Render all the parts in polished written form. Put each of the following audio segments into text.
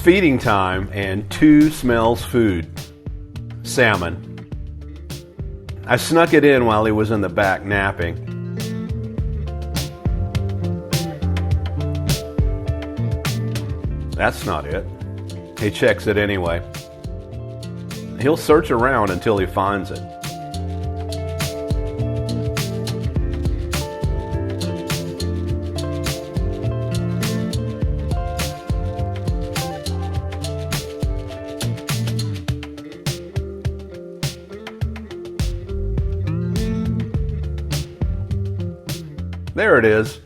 feeding time and 2 smells food. Salmon. I snuck it in while he was in the back napping. That's not it. He checks it anyway. He'll search around until he finds it. There it is.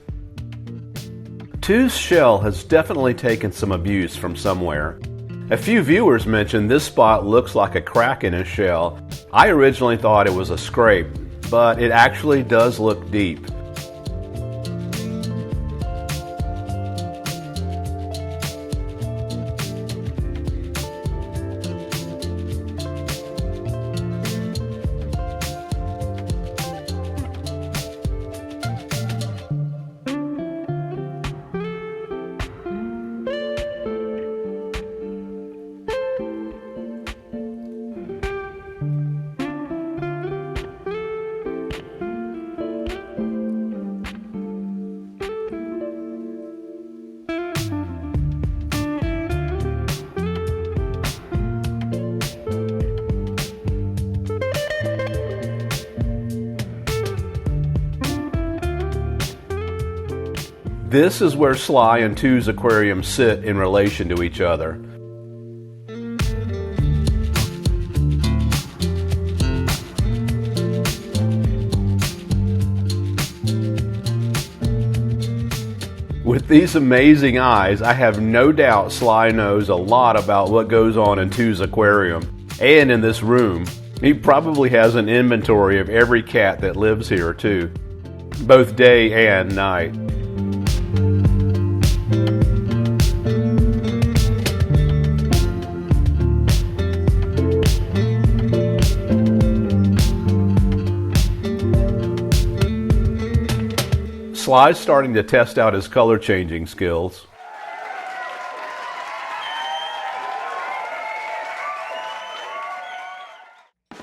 2's shell has definitely taken some abuse from somewhere. A few viewers mentioned this spot looks like a crack in his shell. I originally thought it was a scrape, but it actually does look deep. This is where Sly and 2's aquarium sit in relation to each other. With these amazing eyes, I have no doubt Sly knows a lot about what goes on in 2's aquarium and in this room. He probably has an inventory of every cat that lives here too, both day and night. Sly's starting to test out his color changing skills.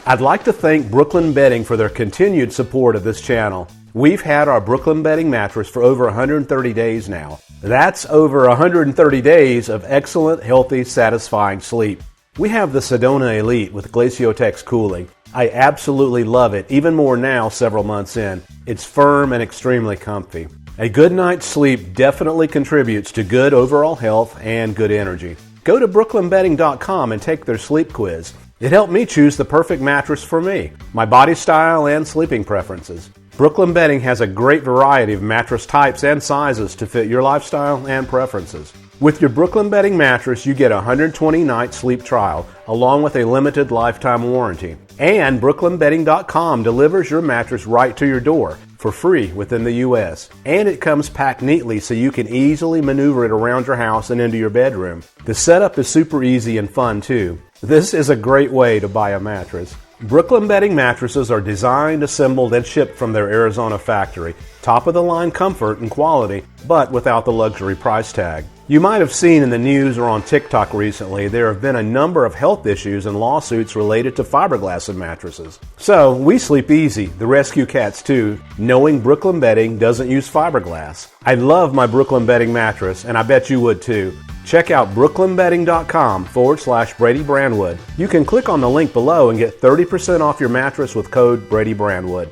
I'd like to thank Brooklyn Bedding for their continued support of this channel. We've had our Brooklyn Bedding mattress for over 130 days now. That's over 130 days of excellent, healthy, satisfying sleep. We have the Sedona Elite with Glaciotex cooling. I absolutely love it, even more now several months in. It's firm and extremely comfy. A good night's sleep definitely contributes to good overall health and good energy. Go to brooklynbedding.com and take their sleep quiz. It helped me choose the perfect mattress for me, my body style and sleeping preferences. Brooklyn Bedding has a great variety of mattress types and sizes to fit your lifestyle and preferences. With your Brooklyn Bedding mattress, you get a 120-night sleep trial, along with a limited lifetime warranty. And brooklynbedding.com delivers your mattress right to your door for free within the U.S. And it comes packed neatly so you can easily maneuver it around your house and into your bedroom. The setup is super easy and fun too. This is a great way to buy a mattress. Brooklyn Bedding mattresses are designed, assembled, and shipped from their Arizona factory. Top-of-the-line comfort and quality, but without the luxury price tag. You might have seen in the news or on TikTok recently, there have been a number of health issues and lawsuits related to fiberglass in mattresses. So, we sleep easy, the rescue cats too, knowing Brooklyn Bedding doesn't use fiberglass. I love my Brooklyn Bedding mattress, and I bet you would too. Check out brooklynbedding.com/Brady Brandwood. You can click on the link below and get 30% off your mattress with code Brady Brandwood.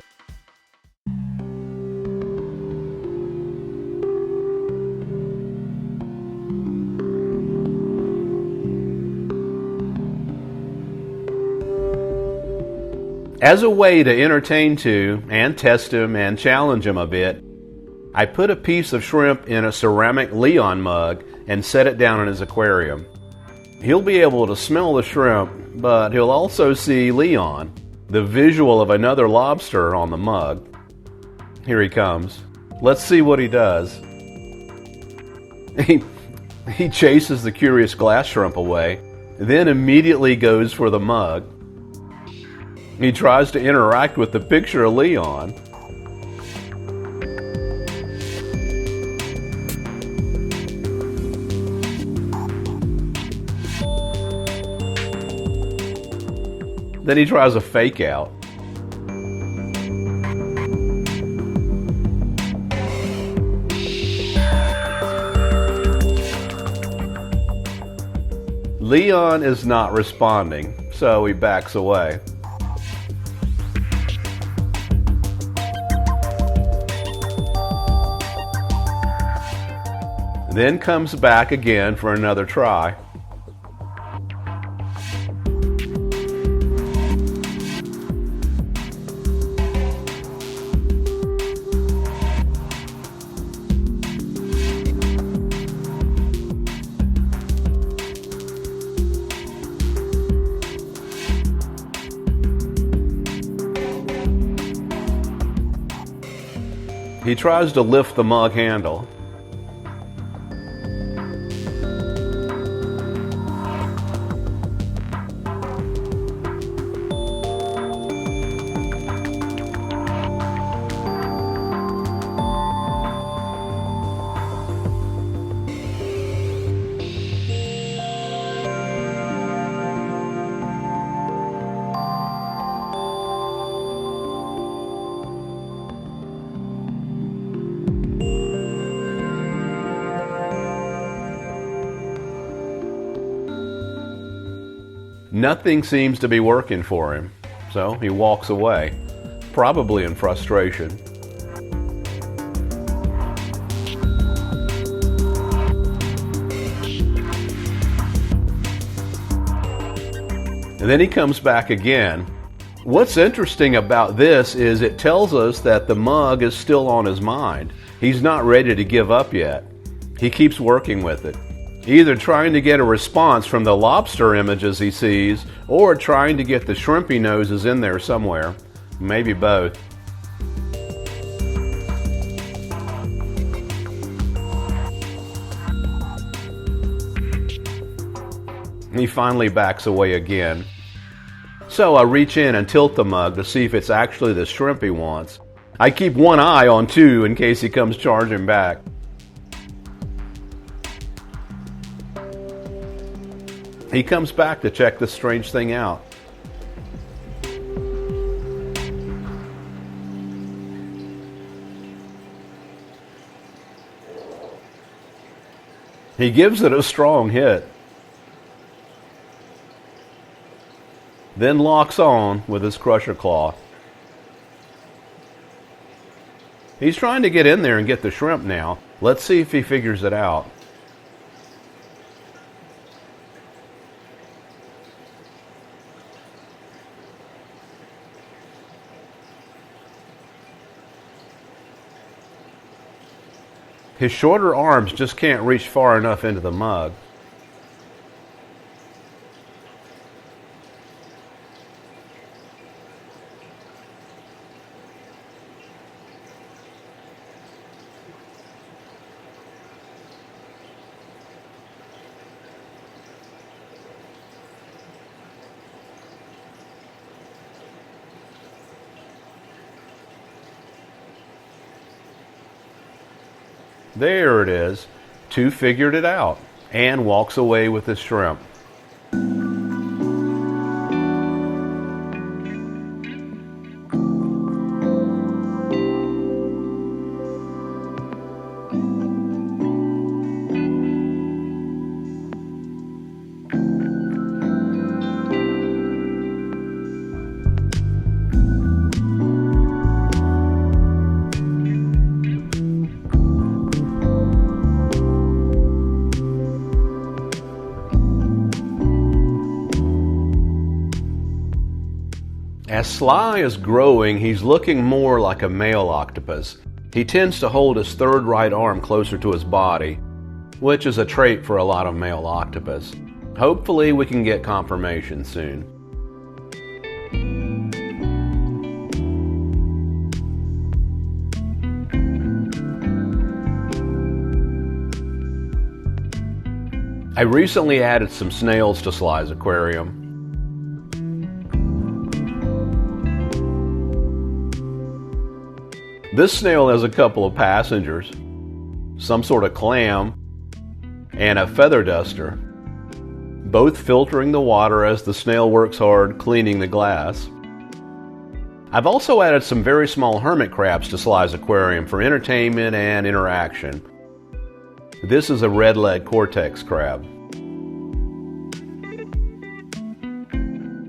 As a way to entertain 2 and test him and challenge him a bit, I put a piece of shrimp in a ceramic Leon mug and set it down in his aquarium. He'll be able to smell the shrimp, but he'll also see Leon, the visual of another lobster on the mug. Here he comes. Let's see what he does. He chases the curious glass shrimp away, then immediately goes for the mug. He tries to interact with the picture of Leon. Then he tries a fake out. Leon is not responding, so he backs away. Then comes back again for another try. He tries to lift the mug handle. Nothing seems to be working for him, so he walks away, probably in frustration. And then he comes back again. What's interesting about this is it tells us that the mug is still on his mind. He's not ready to give up yet. He keeps working with it, either trying to get a response from the lobster images he sees or trying to get the shrimpy noses in there somewhere. Maybe both. He finally backs away again. So I reach in and tilt the mug to see if it's actually the shrimp he wants. I keep one eye on two in case he comes charging back. He comes back to check this strange thing out. He gives it a strong hit, then locks on with his crusher claw. He's trying to get in there and get the shrimp now. Let's see if he figures it out. His shorter arms just can't reach far enough into the mug. There it is. Two figured it out and walks away with the shrimp. As Sly is growing, he's looking more like a male octopus. He tends to hold his third right arm closer to his body, which is a trait for a lot of male octopus. Hopefully we can get confirmation soon. I recently added some snails to Sly's aquarium. This snail has a couple of passengers, some sort of clam, and a feather duster. both filtering the water as the snail works hard cleaning the glass. I've also added some very small hermit crabs to Sly's aquarium for entertainment and interaction. This is a red-leg cortex crab.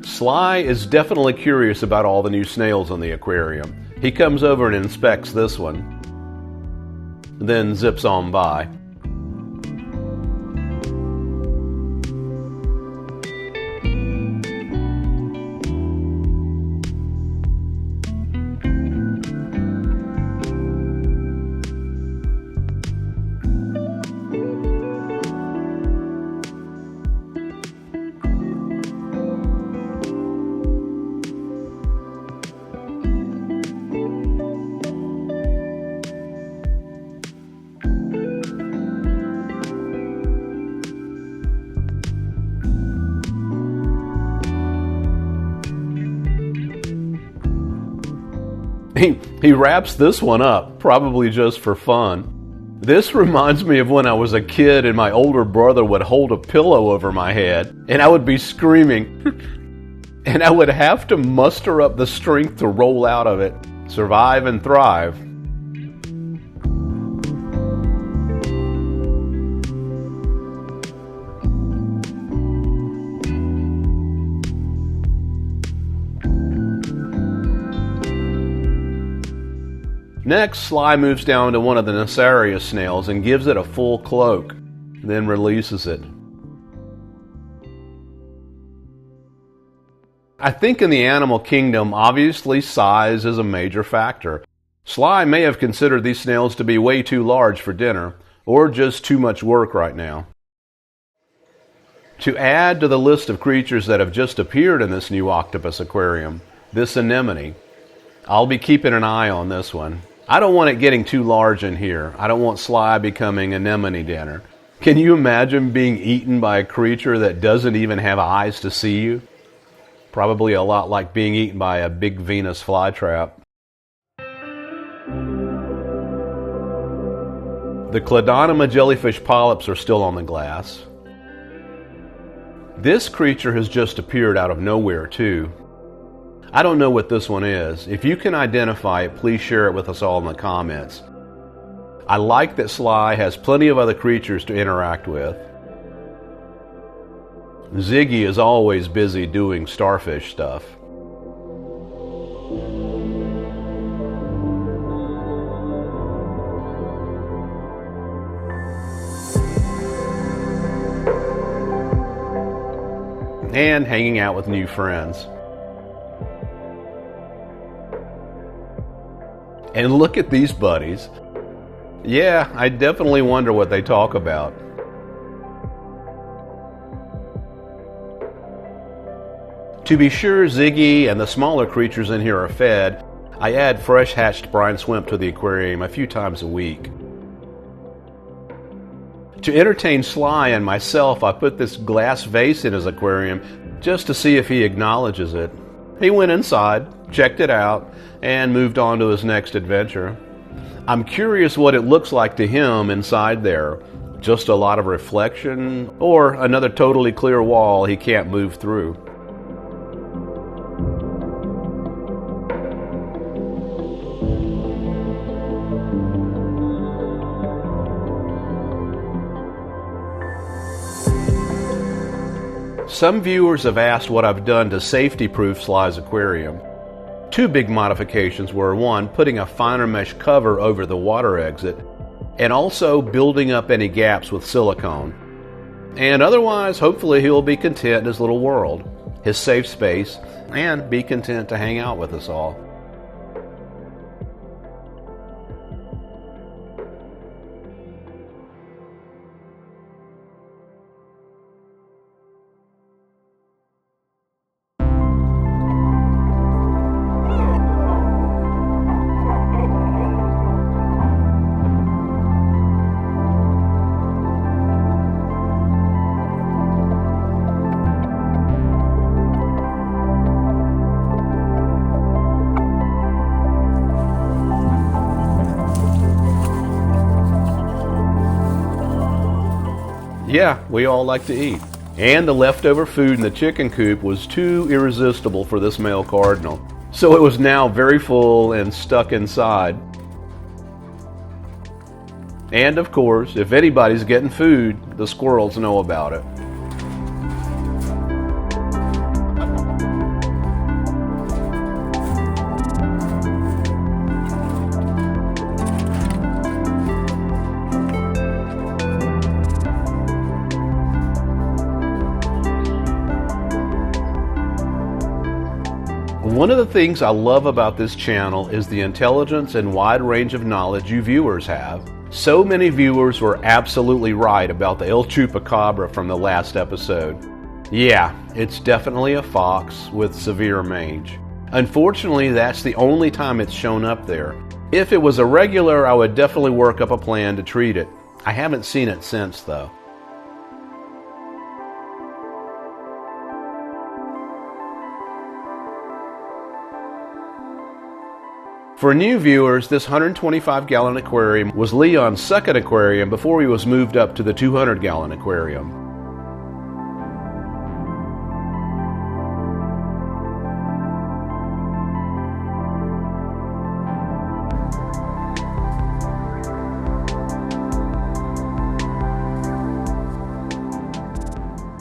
Sly is definitely curious about all the new snails in the aquarium. He comes over and inspects this one, then zips on by. He wraps this one up, probably just for fun. This reminds me of when I was a kid and my older brother would hold a pillow over my head and I would be screaming and I would have to muster up the strength to roll out of it, survive and thrive. Next, Sly moves down to one of the Nassarius snails and gives it a full cloak, then releases it. I think in the animal kingdom, obviously size is a major factor. Sly may have considered these snails to be way too large for dinner, or just too much work right now. To add to the list of creatures that have just appeared in this new octopus aquarium, this anemone. I'll be keeping an eye on this one. I don't want it getting too large in here. I don't want Sly becoming anemone dinner. Can you imagine being eaten by a creature that doesn't even have eyes to see you? Probably a lot like being eaten by a big Venus flytrap. The Cladonema jellyfish polyps are still on the glass. This creature has just appeared out of nowhere too. I don't know what this one is. If you can identify it, please share it with us all in the comments. I like that Sly has plenty of other creatures to interact with. Ziggy is always busy doing starfish stuff. And hanging out with new friends. And look at these buddies. Yeah, I definitely wonder what they talk about. To be sure, Ziggy and the smaller creatures in here are fed. I add fresh hatched brine shrimp to the aquarium a few times a week. To entertain Sly and myself, I put this glass vase in his aquarium just to see if he acknowledges it. He went inside, checked it out, and moved on to his next adventure. I'm curious what it looks like to him inside there. Just a lot of reflection, or another totally clear wall he can't move through. Some viewers have asked what I've done to safety-proof Sly's aquarium. Two big modifications were, one, putting a finer mesh cover over the water exit, and also building up any gaps with silicone. And otherwise, hopefully he'll be content in his little world, his safe space, and be content to hang out with us all. Yeah, we all like to eat. And the leftover food in the chicken coop was too irresistible for this male cardinal, so it was now very full and stuck inside. And of course, if anybody's getting food, the squirrels know about it. One of the things I love about this channel is the intelligence and wide range of knowledge you viewers have. So many viewers were absolutely right about the El Chupacabra from the last episode. Yeah, it's definitely a fox with severe mange. Unfortunately, that's the only time it's shown up there. If it was a regular, I would definitely work up a plan to treat it. I haven't seen it since, though. For new viewers, this 125-gallon aquarium was Leon's second aquarium before he was moved up to the 200-gallon aquarium.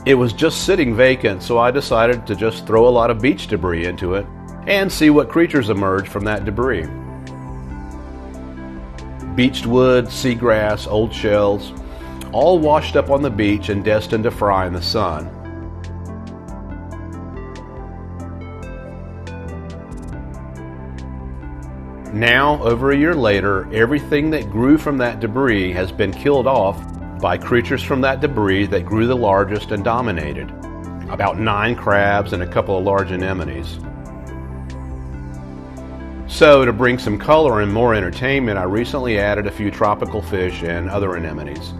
It was just sitting vacant, so I decided to just throw a lot of beach debris into it and see what creatures emerge from that debris. Beached wood, seagrass, old shells, all washed up on the beach and destined to fry in the sun. Now, over a year later, everything that grew from that debris has been killed off by creatures from that debris that grew the largest and dominated. About 9 crabs and a couple of large anemones. So, to bring some color and more entertainment, I recently added a few tropical fish and other anemones.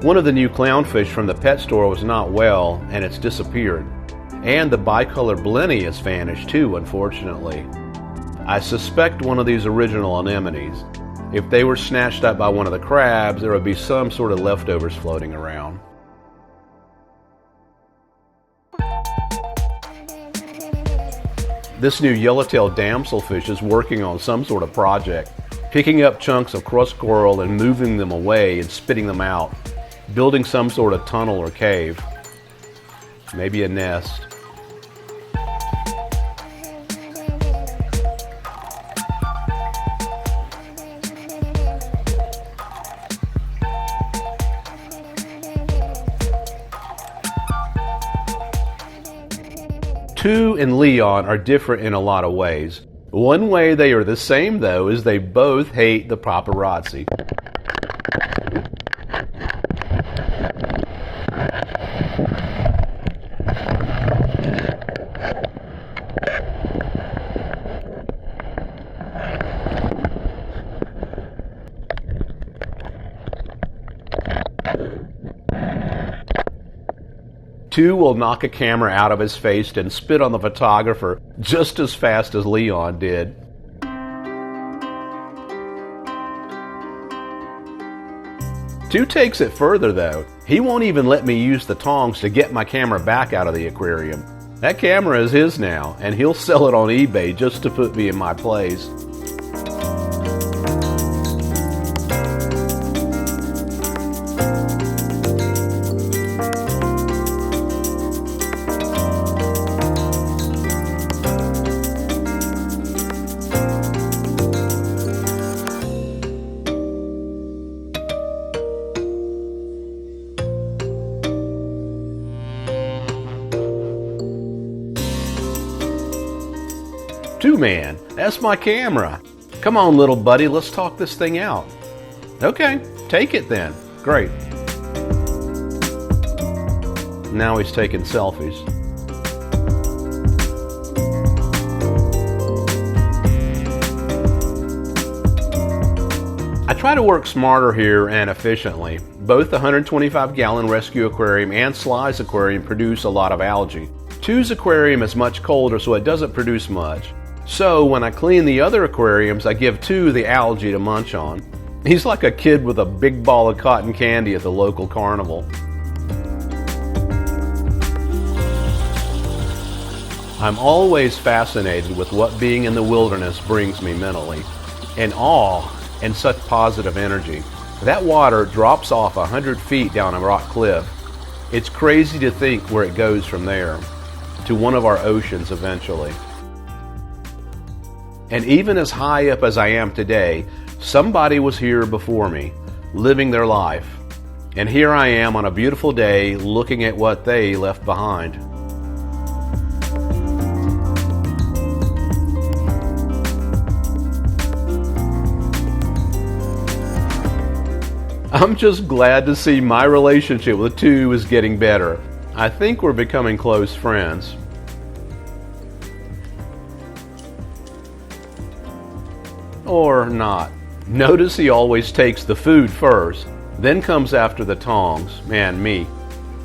One of the new clownfish from the pet store was not well, and it's disappeared. And the bicolored blenny has vanished too, unfortunately. I suspect one of these original anemones. If they were snatched up by one of the crabs, there would be some sort of leftovers floating around. This new yellowtail damselfish is working on some sort of project, picking up chunks of crust coral and moving them away and spitting them out, building some sort of tunnel or cave, maybe a nest. Tu and Leon are different in a lot of ways. One way they are the same, though, is they both hate the paparazzi. Tu will knock a camera out of his face and spit on the photographer just as fast as Leon did. Tu takes it further, though. He won't even let me use the tongs to get my camera back out of the aquarium. That camera is his now, and he'll sell it on eBay just to put me in my place. Tu-Man, that's my camera. Come on, little buddy, let's talk this thing out. Okay, take it then. Great. Now he's taking selfies. I try to work smarter here and efficiently. Both the 125-gallon rescue aquarium and Sly's aquarium produce a lot of algae. Tu's aquarium is much colder, so it doesn't produce much. So when I clean the other aquariums, I give Tu the algae to munch on. He's like a kid with a big ball of cotton candy at the local carnival. I'm always fascinated with what being in the wilderness brings me mentally. And awe and such positive energy. That water drops off 100 feet down a rock cliff. It's crazy to think where it goes from there, to one of our oceans eventually. And even as high up as I am today, somebody was here before me, living their life. And here I am on a beautiful day looking at what they left behind. I'm just glad to see my relationship with Tu is getting better. I think we're becoming close friends. Or not. Notice he always takes the food first, then comes after the tongs, and me.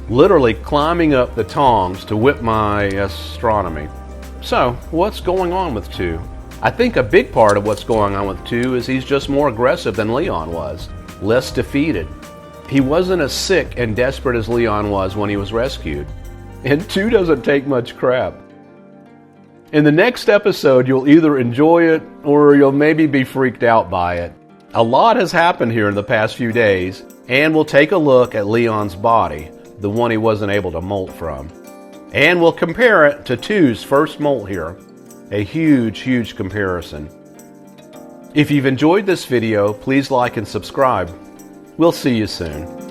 Literally climbing up the tongs to whip my astronomy. So, what's going on with Tu? I think a big part of what's going on with Tu is he's just more aggressive than Leon was. Less defeated. He wasn't as sick and desperate as Leon was when he was rescued. And Tu doesn't take much crap. In the next episode, you'll either enjoy it or you'll maybe be freaked out by it. A lot has happened here in the past few days, and we'll take a look at Leon's body, the one he wasn't able to molt from. And we'll compare it to Tu's first molt here. A huge, huge comparison. If you've enjoyed this video, please like and subscribe. We'll see you soon.